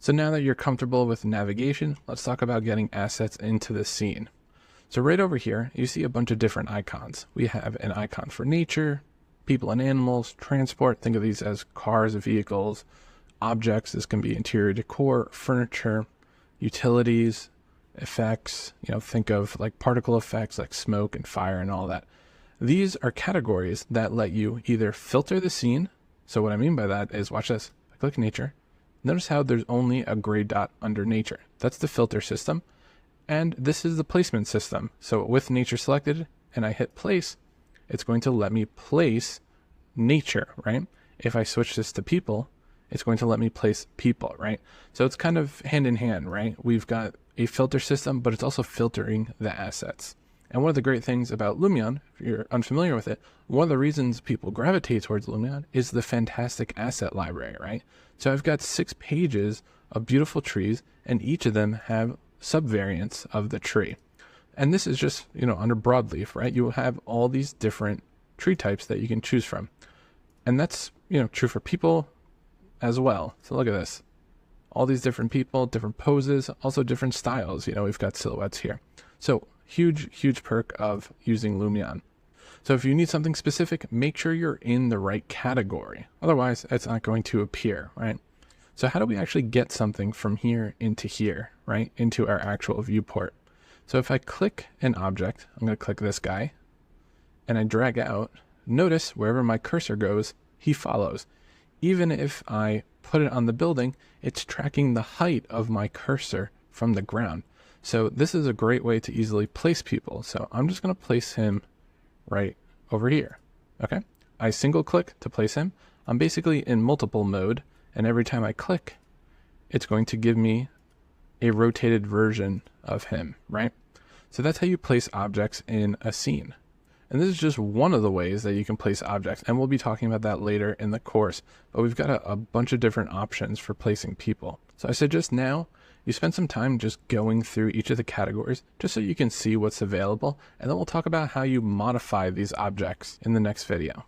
So now that you're comfortable with navigation, let's talk about getting assets into the scene. So right over here, you see a bunch of different icons. We have an icon for nature, people and animals, transport. Think of these as cars, vehicles, objects. This can be interior decor, furniture, utilities, effects. Think of like particle effects like smoke and fire and all that. These are categories that let you either filter the scene. So what I mean by that is, watch this. I click nature. Notice how there's only a gray dot under nature. That's the filter system. And this is the placement system. So with nature selected and I hit place, it's going to let me place nature, right? If I switch this to people, it's going to let me place people, right? So it's kind of hand in hand, right? We've got a filter system, but it's also filtering the assets. And one of the great things about Lumion, if you're unfamiliar with it, one of the reasons people gravitate towards Lumion is the fantastic asset library, right? So I've got 6 pages of beautiful trees, and each of them have subvariants of the tree. And this is just, under broadleaf, right? You will have all these different tree types that you can choose from. And that's, true for people as well. So look at this. All these different people, different poses, also different styles. We've got silhouettes here. So huge perk of using Lumion. So if you need something specific, make sure you're in the right category. Otherwise, it's not going to appear, right? So how do we actually get something from here into here, right? Into our actual viewport. So if I click an object, I'm going to click this guy, and I drag out, notice wherever my cursor goes, he follows. Even if I put it on the building, it's tracking the height of my cursor from the ground. So this is a great way to easily place people. So I'm just going to place him right over here. Okay. I single click to place him. I'm basically in multiple mode. And every time I click, it's going to give me a rotated version of him, right? So that's how you place objects in a scene. And this is just one of the ways that you can place objects. And we'll be talking about that later in the course. But we've got a bunch of different options for placing people. So I suggest now you spend some time just going through each of the categories just so you can see what's available. And then we'll talk about how you modify these objects in the next video.